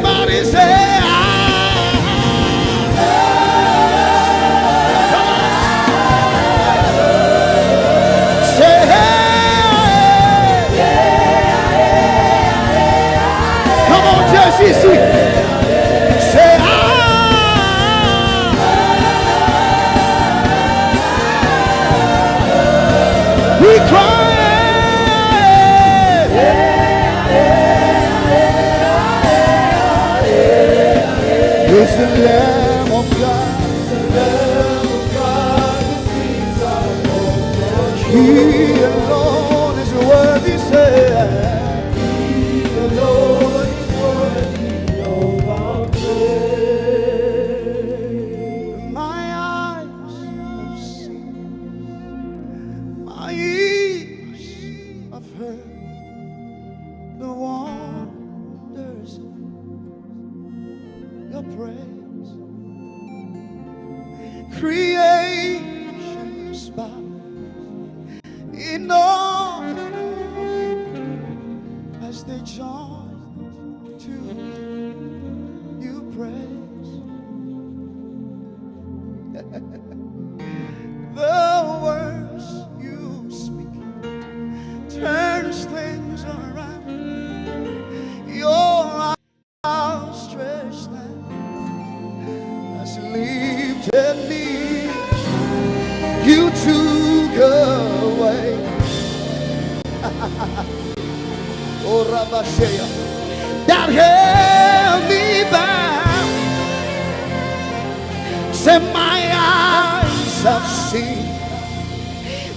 Everybody say, say, hey. Come on, Jesse, say, we cry. It's the Lamb of God, the Lamb of God, the seeds of He alone is worthy, say. He alone is worthy of our praise. My eyes have seen, my ears have heard the wonders of your praise. Creation's bow in awe as they join to you praise. The words you speak turns things around. Your outstretched hand has lifted me. You took away oh, Rabashea, that held me bound. Say, my eyes have seen,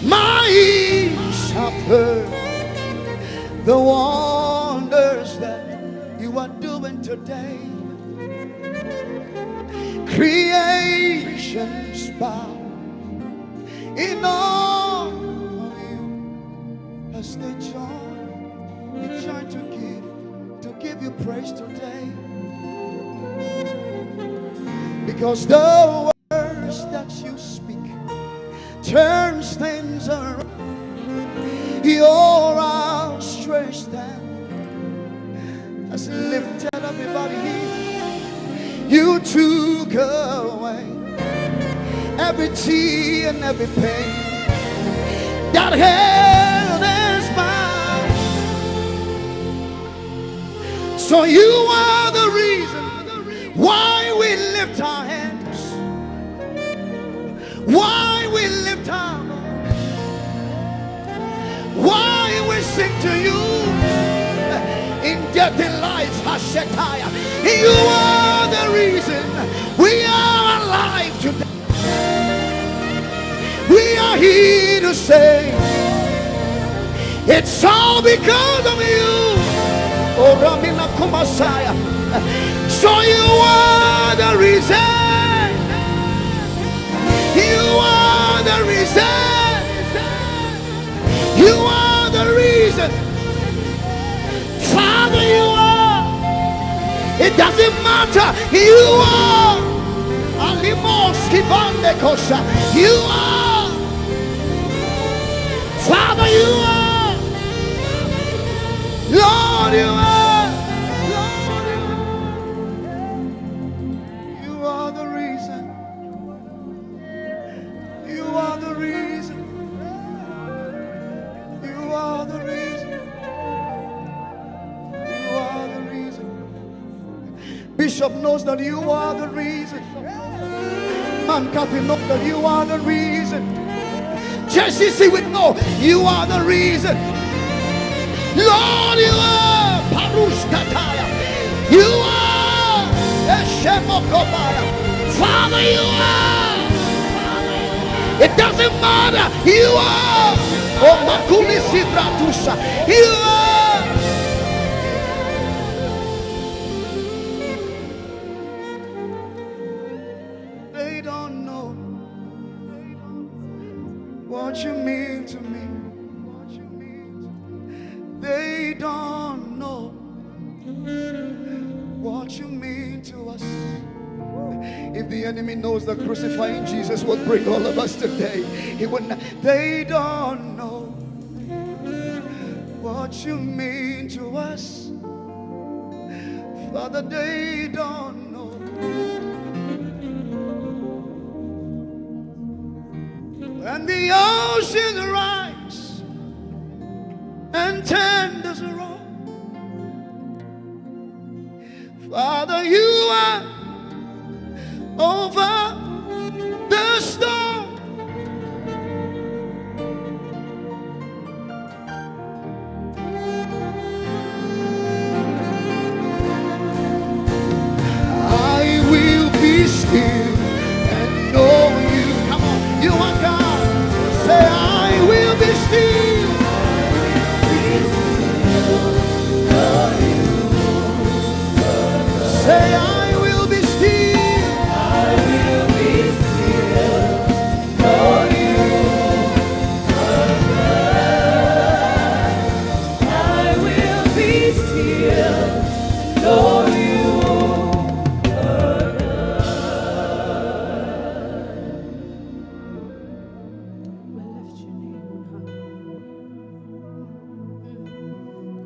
my ears have heard the wonders that you are doing today. Creation's bow in awe of you as they join to give you praise today. Because the words that you speak turns things around. Your outstretched hand has lifted everybody here. You took away every tear and every pain that held us bound. So you are the reason why we lift our hands, why we lift our voice, why we sing to you in death and life. Hashetaya, you are the reason we are alive today. We are here to say it's all because of you. Oh, Ramina Kumasaya. So you are the reason. You are the reason. You are the reason. Father, you are. It doesn't matter. You are. You are. Father, you are. Lord, you are. You are the reason. You are the reason. You are the reason. You are the reason. Bishop knows that you are the reason. Man Kathy knows that you are the reason. JCC would know you are the reason. Lord, you are. Paruskataya. You are. Eshemokobaya. Father, you are. It doesn't matter. You are. Oh, Makuli Sibratusha. You are. They don't know what you mean to me. They don't know what you mean to us. If the enemy knows that crucifying Jesus will bring all of us today, he wouldn't. They don't know what you mean to us. Father, they don't know. And the oceans rise and tenders roll. Father, you are over the storm. I will be still and know you. Come on, you are God. Say, I will be still. Say, I will be still. I will be still. Know you. I will be still. Know you.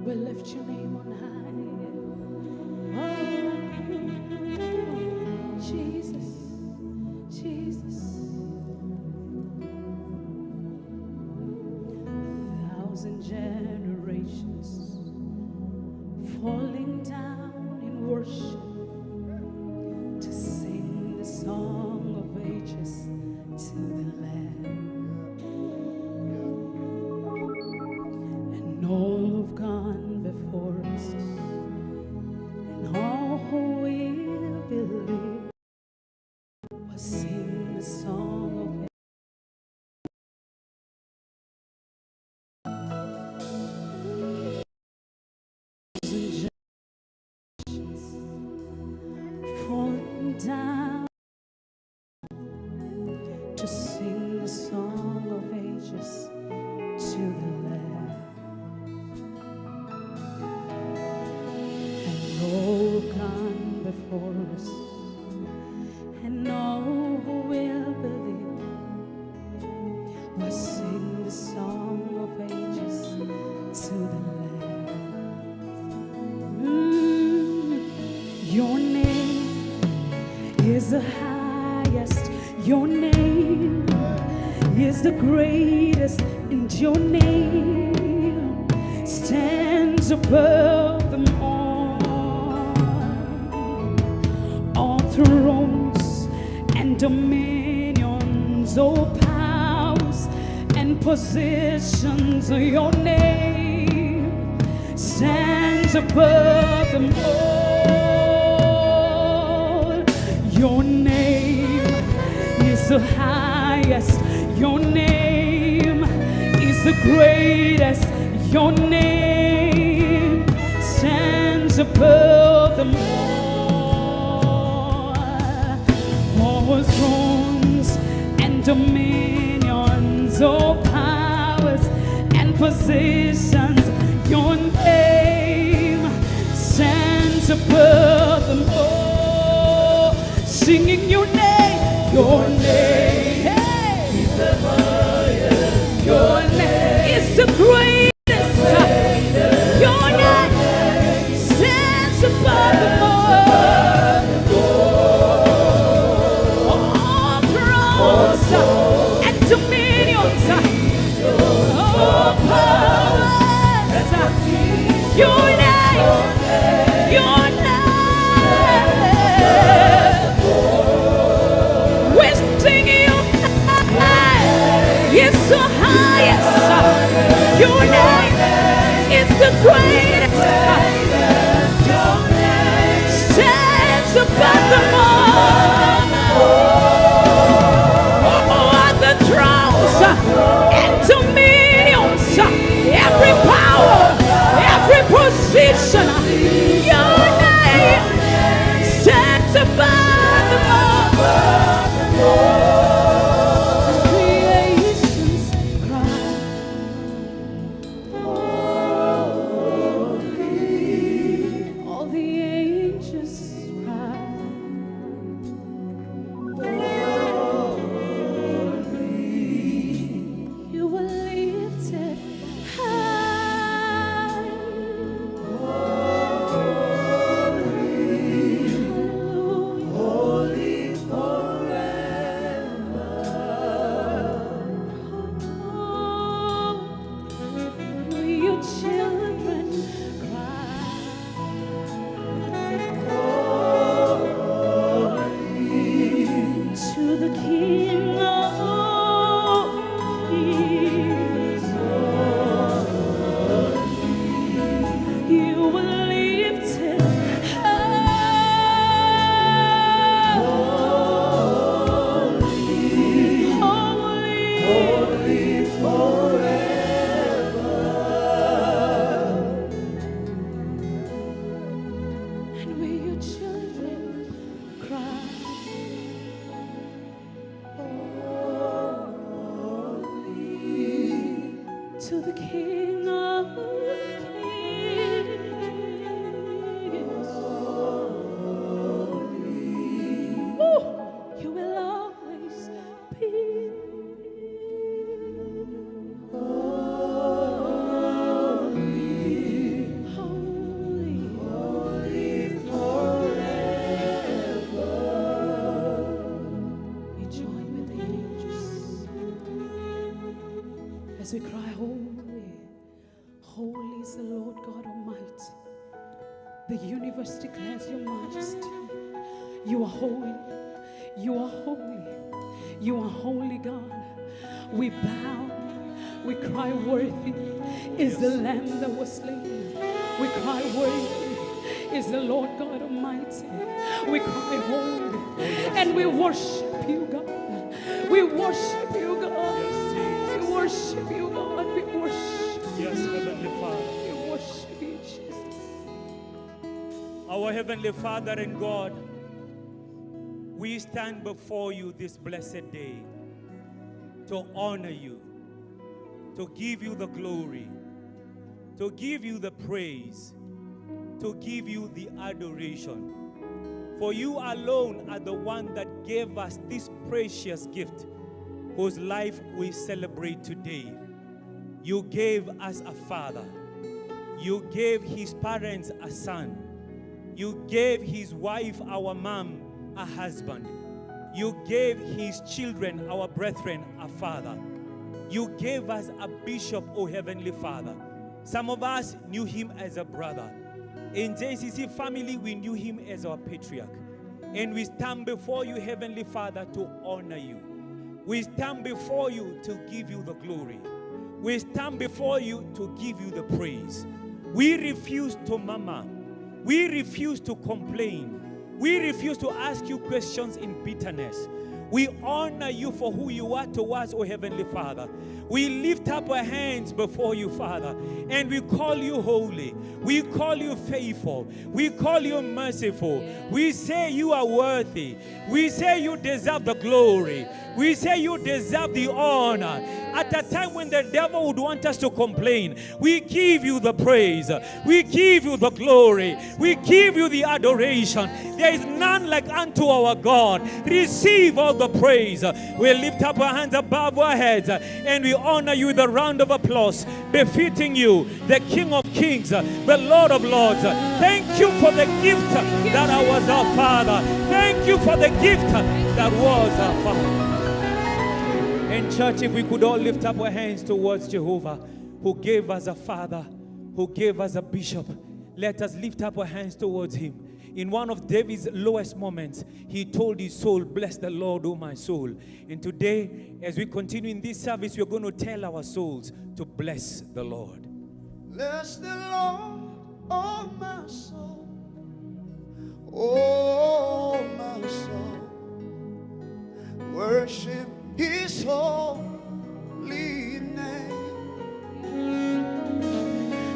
We lift your name on high. Oh, Jesus, Jesus. 1,000 generations falling down in worship to sing the song of ages to the Lamb. And all who've gone before us, and all who will believe, will sing the song of ages, falling down to sing the song of ages to the Lamb. And all gone before us, and all who will believe, will sing the song of ages to the Lamb. Your name is the highest. Your name is the greatest, and your name stands above them all thrones and dominions, all powers and positions. Your name stands above them all. Your name is the highest. Your name is the greatest. Your name stands above them all thrones and dominions, all powers and positions. Your name stands above them all. Singing your name, your name, hey, is the highest. Your name is the greatest. Your name stands above them all. All thrones and dominions, all powers. Your name, your name. We're singing your name. It's the highest. Your name is the greatest. Stands above them all. All the thrones and dominions, every power, every position. Your name stands above them all. Creations cry. All the angels cry. You were lifted high. to the King of Kings. Ooh, you will always be holy forever. We join with the angels as we cry, holy, holy is the Lord God Almighty. The universe declares your majesty. You are holy. You are holy. You are holy, God. We bow. We cry, worthy is the Lamb that was slain. We cry, worthy is the Lord God Almighty. We cry, holy. And we worship you, God. We worship you, God. We worship you, God. We worship you. Yes, Heavenly Father. We worship you, Jesus. Our Heavenly Father and God, we stand before you this blessed day to honor you, to give you the glory, to give you the praise, to give you the adoration. For you alone are the one that gave us this precious gift, whose life we celebrate today. You gave us a father. You gave his parents a son. You gave his wife, our mom, a husband. You gave his children, our brethren, a father. You gave us a bishop, O Heavenly Father. Some of us knew him as a brother. In JCC family, we knew him as our patriarch. And we stand before you, Heavenly Father, to honor you. We stand before you to give you the glory. We stand before you to give you the praise. We refuse to murmur. We refuse to complain. We refuse to ask you questions in bitterness. We honor you for who you are to us, O Heavenly Father. We lift up our hands before you, Father, and we call you holy. We call you faithful. We call you merciful. We say you are worthy. We say you deserve the glory. We say you deserve the honor. At a time when the devil would want us to complain, we give you the praise. We give you the glory. We give you the adoration. There is none like unto our God. Receive all the praise. We lift up our hands above our heads and we honor you with a round of applause, befitting you, the King of Kings, the Lord of Lords. Thank you for the gift that I was our Father. Thank you for the gift that was our Father. And church, if we could all lift up our hands towards Jehovah, who gave us a father, who gave us a bishop, let us lift up our hands towards him. In one of David's lowest moments, he told his soul, bless the Lord, O my soul. And today, as we continue in this service, we're going to tell our souls to bless the Lord. Bless the Lord, oh my soul. Oh my soul. Worship his holy name.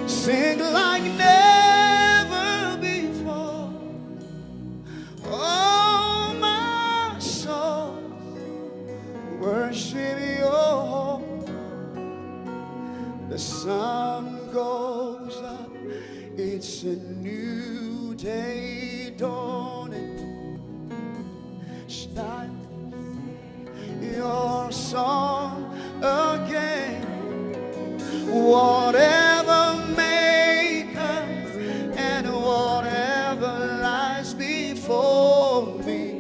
Sing like never before. Oh my soul, worship your. The sun goes up, it's a new day dawning. Start your song again. Whatever may come and whatever lies before me,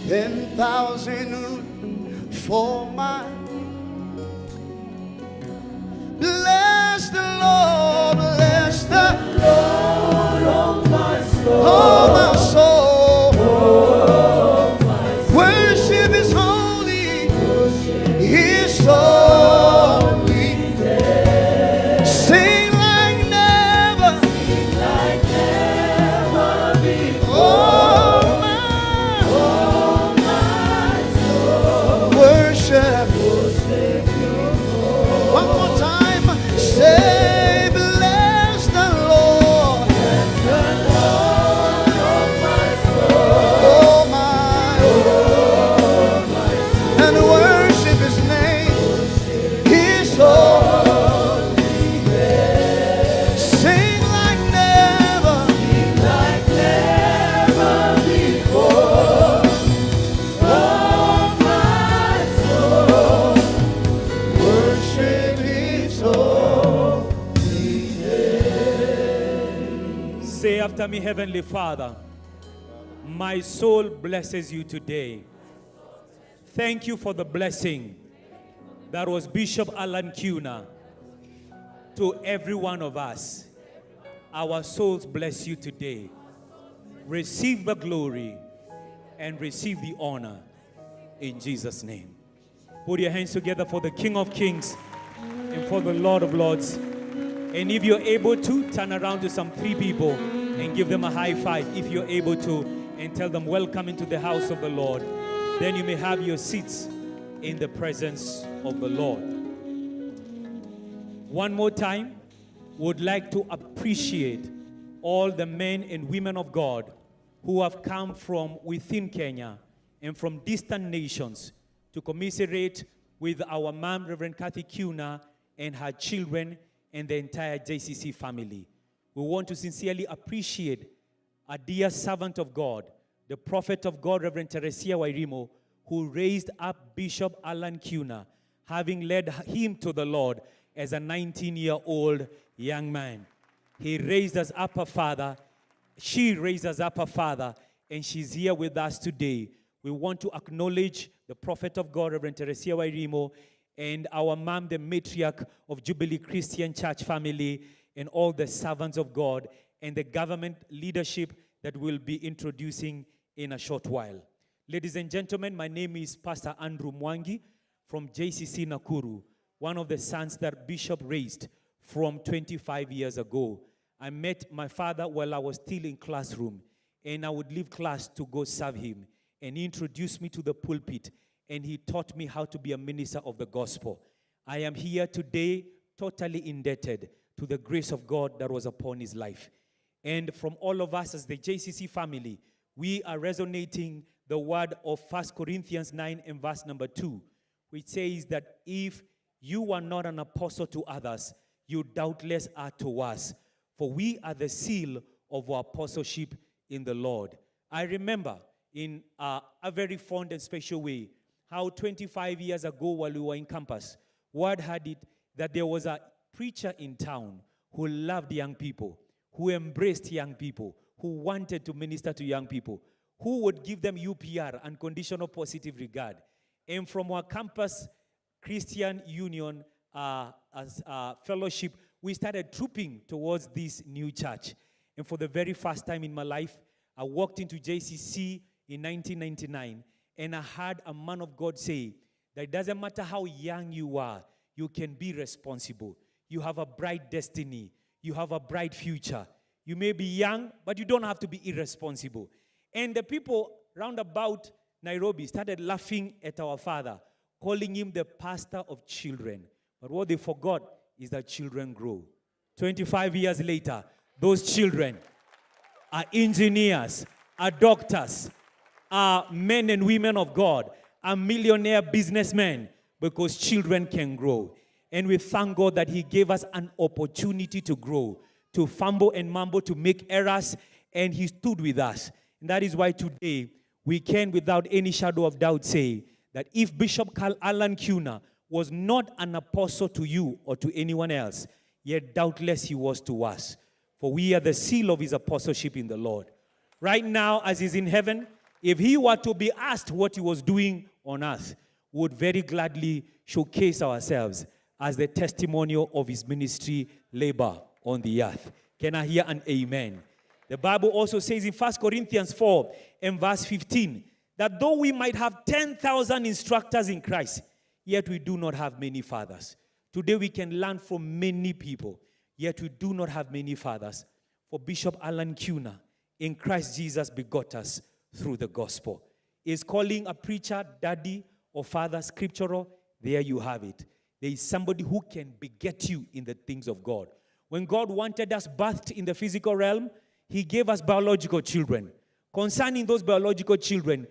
10,000 for my. Bless the Lord, bless the Lord, oh my soul, oh my soul. Worship his holy, his holy name. Sing like never before. Oh my soul. Worship Say after me, Heavenly Father, my soul blesses you today. Thank you for the blessing that was Bishop Allan Kiuna to every one of us. Our souls bless you today. Receive the glory and receive the honor in Jesus' name. Put your hands together for the King of Kings and for the Lord of Lords. And if you're able to, turn around to some 3 people and give them a high five if you're able to, and tell them, welcome into the house of the Lord. Then you may have your seats in the presence of the Lord. One more time, would like to appreciate all the men and women of God who have come from within Kenya and from distant nations to commiserate with our mom, Reverend Kathy Kiuna, and her children and the entire JCC family. We want to sincerely appreciate a dear servant of God, the prophet of God, Reverend Teresia Wairimo, who raised up Bishop Allan Kiuna, having led him to the Lord as a 19-year-old young man. He raised us up a father. She raised us up a father, and she's here with us today. We want to acknowledge the prophet of God, Reverend Teresia Wairimo, and our mom, the matriarch of Jubilee Christian Church family, and all the servants of God, and the government leadership that we'll be introducing in a short while. Ladies and gentlemen, my name is Pastor Andrew Mwangi from JCC Nakuru, one of the sons that Bishop raised from 25 years ago. I met my father while I was still in classroom, and I would leave class to go serve him, and he introduced me to the pulpit, and he taught me how to be a minister of the gospel. I am here today totally indebted to the grace of God that was upon his life. And from all of us as the JCC family, we are resonating the word of 1 Corinthians 9 and verse number 2, which says that if you are not an apostle to others, you doubtless are to us, for we are the seal of our apostleship in the Lord. I remember in a very fond and special way how 25 years ago while we were in campus, word had it that there was a preacher in town who loved young people, who embraced young people, who wanted to minister to young people, who would give them UPR, unconditional positive regard. And from our campus Christian Union fellowship, we started trooping towards this new church. And for the very first time in my life, I walked into JCC in 1999, and I heard a man of God say that it doesn't matter how young you are, you can be responsible. You have a bright destiny. You have a bright future. You may be young, but you don't have to be irresponsible. And the people round about Nairobi started laughing at our father, calling him the pastor of children. But what they forgot is that children grow. 25 years later, those children are engineers, are doctors, are men and women of God, are millionaire businessmen, because children can grow. And we thank God that he gave us an opportunity to grow, to fumble and mumble, to make errors, and he stood with us. And that is why today we can, without any shadow of doubt, say that if Bishop Allan Kiuna was not an apostle to you or to anyone else, yet doubtless he was to us. For we are the seal of his apostleship in the Lord. Right now, as he's in heaven, if he were to be asked what he was doing on earth, we would very gladly showcase ourselves as the testimonial of his ministry labor on the earth. Can I hear an amen? The Bible also says in 1 Corinthians 4 and verse 15, that though we might have 10,000 instructors in Christ, yet we do not have many fathers. Today we can learn from many people, yet we do not have many fathers. For Bishop Allan Kiuna, in Christ Jesus begot us through the gospel. Is calling a preacher daddy or father scriptural? There you have it. There is somebody who can beget you in the things of God. When God wanted us birthed in the physical realm, he gave us biological children. Concerning those biological children,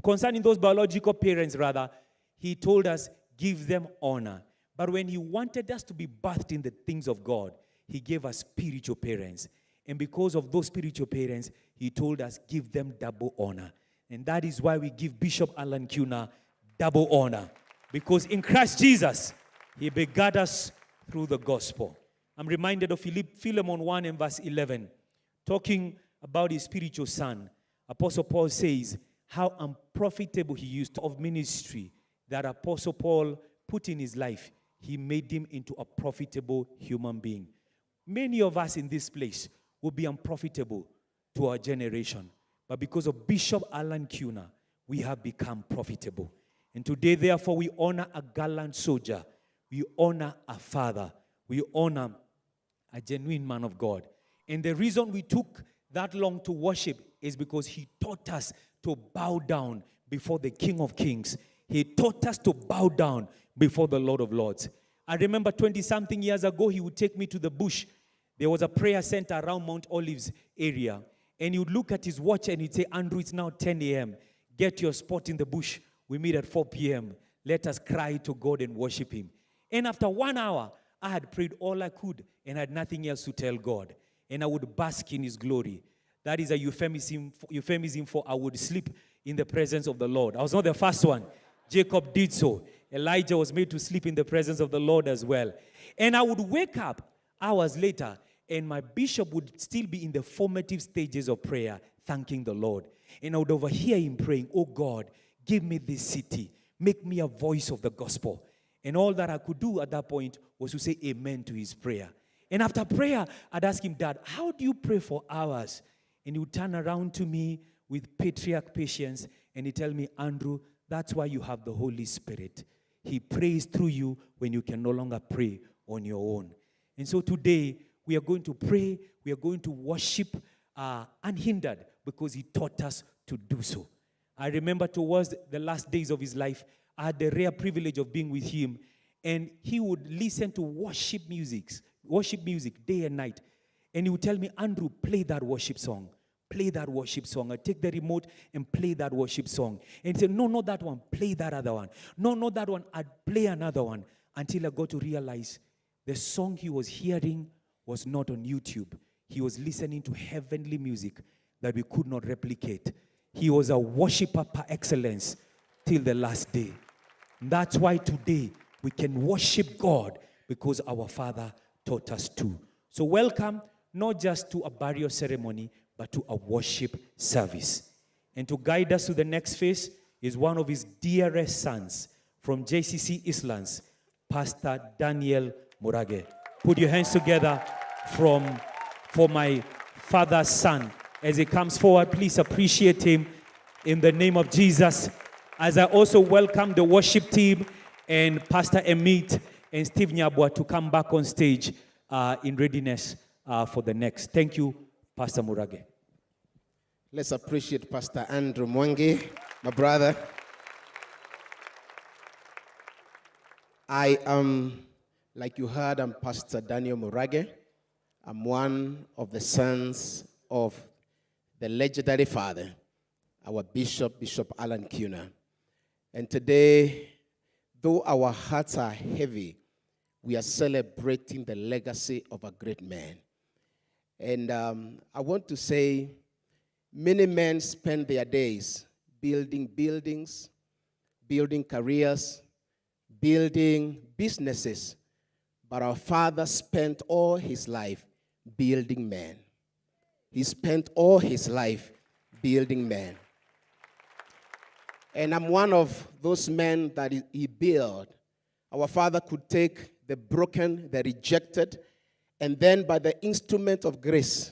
concerning those biological parents rather, he told us, give them honor. But when he wanted us to be birthed in the things of God, he gave us spiritual parents. And because of those spiritual parents, he told us, give them double honor. And that is why we give Bishop Allan Kiuna double honor. Because in Christ Jesus, he begat us through the gospel. I'm reminded of Philemon 1 and verse 11. talking about his spiritual son, Apostle Paul says how unprofitable he used of ministry that Apostle Paul put in his life. He made him into a profitable human being. Many of us in this place will be unprofitable to our generation. But because of Bishop Allan Kiuna, we have become profitable. And today, therefore, we honor a gallant soldier. We honor a father. We honor a genuine man of God. And the reason we took that long to worship is because he taught us to bow down before the King of Kings. He taught us to bow down before the Lord of Lords. I remember 20-something years ago, he would take me to the bush. There was a prayer center around Mount Olives area. And he would look at his watch and he'd say, Andrew, it's now 10 a.m. Get your spot in the bush. We meet at 4 p.m. Let us cry to God and worship him. And after 1 hour, I had prayed all I could and had nothing else to tell God. And I would bask in his glory. That is a euphemism for I would sleep in the presence of the Lord. I was not the first one. Jacob did so. Elijah was made to sleep in the presence of the Lord as well. And I would wake up hours later, and my bishop would still be in the formative stages of prayer, thanking the Lord. And I would overhear him praying, oh God, give me this city. Make me a voice of the gospel. And all that I could do at that point was to say amen to his prayer. And after prayer, I'd ask him, Dad, how do you pray for hours? And he would turn around to me with patriarch patience, and he'd tell me, Andrew, that's why you have the Holy Spirit. He prays through you when you can no longer pray on your own. And so today, we are going to pray, we are going to worship unhindered because he taught us to do so. I remember towards the last days of his life, I had the rare privilege of being with him, and he would listen to worship music day and night. And he would tell me, Andrew, play that worship song. Play that worship song. I'd take the remote and play that worship song. And he said, no, not that one. Play that other one. No, not that one. I'd play another one until I got to realize the song he was hearing was not on YouTube. He was listening to heavenly music that we could not replicate. He was a worshiper par excellence till the last day. And that's why today we can worship God because our Father taught us to. So welcome, not just to a burial ceremony, but to a worship service. And to guide us to the next phase is one of his dearest sons from JCC Islands, Pastor Daniel Murage. Put your hands together for my father's son. As he comes forward, please appreciate him in the name of Jesus. As I also welcome the worship team and Pastor Emit and Steve Nyabwa to come back on stage in readiness for the next. Thank you, Pastor Murage. Let's appreciate Pastor Andrew Mwangi, my brother. I am, like you heard, I'm Pastor Daniel Murage. I'm one of the sons of the legendary father, our bishop, Bishop Allan Kiuna. And today, though our hearts are heavy, we are celebrating the legacy of a great man. And I want to say, many men spend their days building buildings, building careers, building businesses. But our father spent all his life building men. He spent all his life building men. And I'm one of those men that he built. Our father could take the broken, the rejected, and then by the instrument of grace,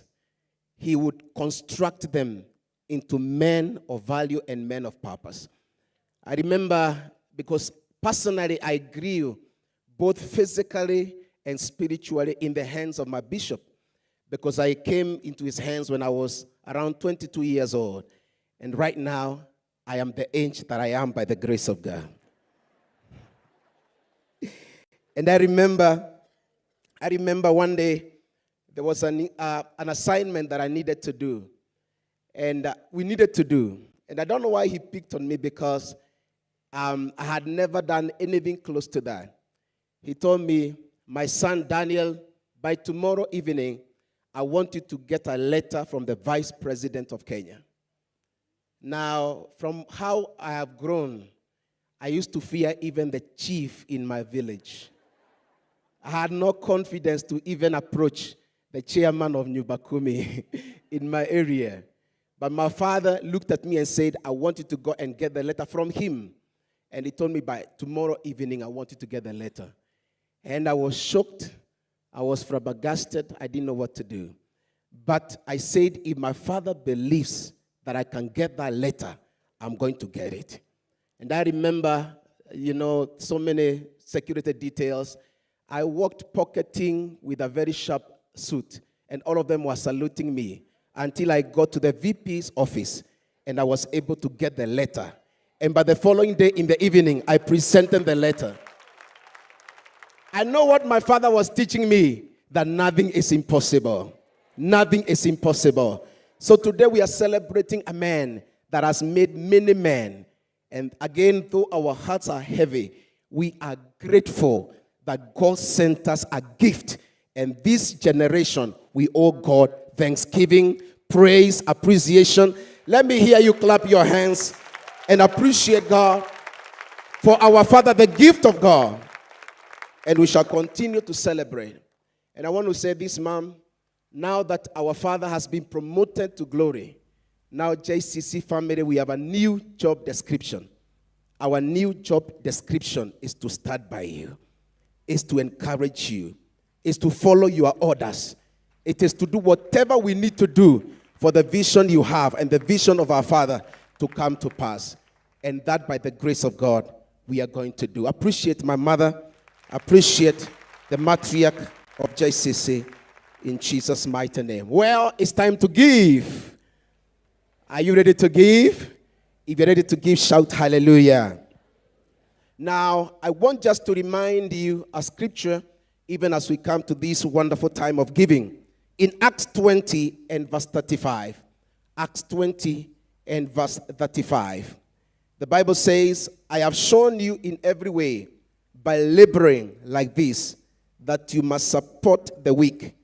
he would construct them into men of value and men of purpose. I remember, because personally I grew both physically and spiritually in the hands of my bishop, because I came into his hands when I was around 22 years old. And right now, I am the age that I am by the grace of God. And I remember one day, there was an assignment that I needed to do. And we needed to do. And I don't know why he picked on me, because I had never done anything close to that. He told me, my son Daniel, by tomorrow evening, I want you to get a letter from the Vice President of Kenya. Now, from how I have grown, I used to fear even the chief in my village. I had no confidence to even approach the chairman of New Bakumi in my area. But my father looked at me and said, I want you to go and get the letter from him. And he told me by tomorrow evening, I want you to get the letter. And I was shocked. I was flabbergasted. I didn't know what to do. But I said, if my father believes that I can get that letter, I'm going to get it. And I remember, so many security details. I walked pocketing with a very sharp suit, and all of them were saluting me until I got to the VP's office, and I was able to get the letter. And by the following day in the evening, I presented the letter. I know what my father was teaching me, that nothing is impossible. Nothing is impossible. So today we are celebrating a man that has made many men. And again, though our hearts are heavy, we are grateful that God sent us a gift. And this generation, we owe God thanksgiving, praise, appreciation. Let me hear you clap your hands and appreciate God for our Father, the gift of God. And we shall continue to celebrate. And I want to say this, Mom, now that our Father has been promoted to glory, now JCC family, we have a new job description. Our new job description is to start by you, is to encourage you, is to follow your orders. It is to do whatever we need to do for the vision you have and the vision of our Father to come to pass. And that by the grace of God, we are going to do. Appreciate my mother. Appreciate the matriarch of JCC in Jesus' mighty name. Well, it's time to give. Are you ready to give? If you're ready to give, shout hallelujah. Now, I want just to remind you a scripture, even as we come to this wonderful time of giving. In Acts 20 and verse 35. Acts 20 and verse 35. The Bible says, I have shown you in every way, by laboring like this, that you must support the weak.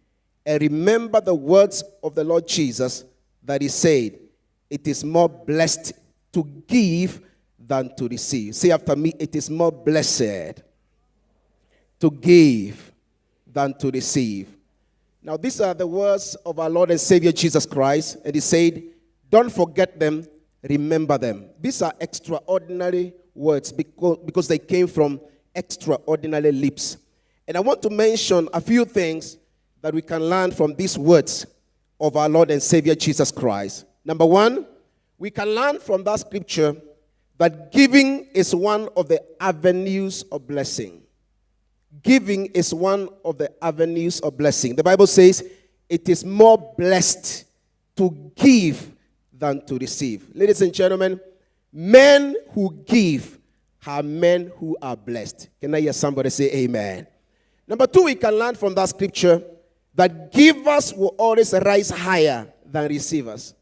And remember the words of the Lord Jesus, that he said, it is more blessed to give than to receive. Say after me, it is more blessed to give than to receive. Now these are the words of our Lord and Savior Jesus Christ. And he said, don't forget them, remember them. These are extraordinary words because they came from extraordinary lips. And I want to mention a few things that we can learn from these words of our Lord and Savior Jesus Christ. Number one, we can learn from that scripture that giving is one of the avenues of blessing. Giving is one of the avenues of blessing. The Bible says it is more blessed to give than to receive. Ladies and gentlemen, men who give are men who are blessed. Can I hear somebody say amen? Number two, we can learn from that scripture that givers will always rise higher than receivers.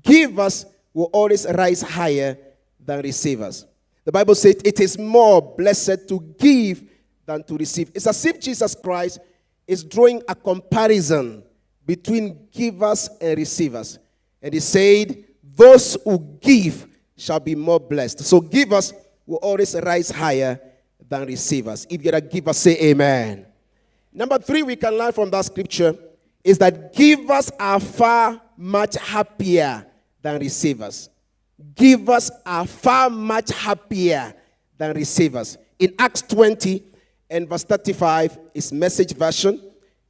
Givers will always rise higher than receivers. The Bible says it is more blessed to give than to receive. It's as if Jesus Christ is drawing a comparison between givers and receivers. And he said, those who give shall be more blessed. So givers will always rise higher than receivers. If you're a giver, say amen. Number three, we can learn from that scripture is that givers are far much happier than receivers. Givers are far much happier than receivers. In Acts 20 and verse 35 is Message version.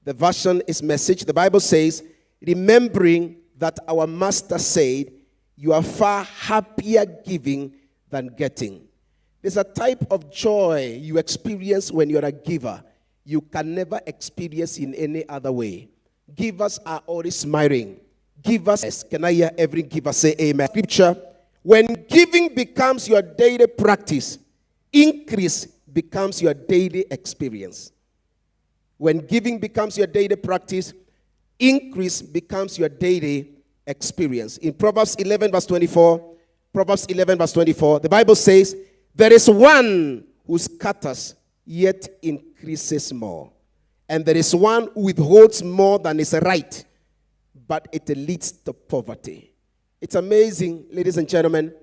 The version is Message. The Bible says, remembering that our master said, you are far happier giving than getting. There's a type of joy you experience when you're a giver you can never experience in any other way. Givers are always smiling. Givers, can I hear every giver say amen? Scripture, when giving becomes your daily practice, increase becomes your daily experience. When giving becomes your daily practice, increase becomes your daily experience. In Proverbs 11 verse 24, the Bible says, there is one who scatters, yet increases more. And there is one who withholds more than is right, but it leads to poverty. It's amazing, ladies and gentlemen.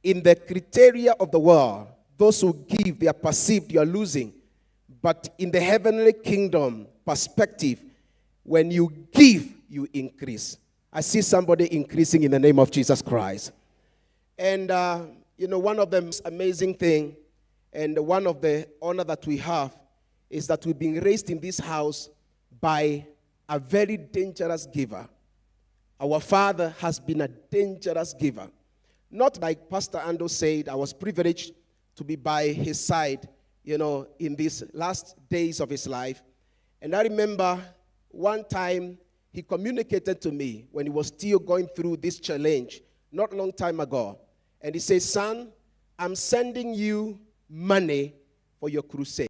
In the criteria of the world, those who give, they are perceived, you are losing. But in the heavenly kingdom perspective, When you give, you increase. I see somebody increasing in the name of Jesus Christ. And, one of the most amazing things and one of the honor that we have is that we've been raised in this house by a very dangerous giver. Our father has been a dangerous giver. Not like Pastor Ando said, I was privileged to be by his side, in these last days of his life. And I remember one time he communicated to me when he was still going through this challenge, not a long time ago. And he said, son, I'm sending you money for your crusade.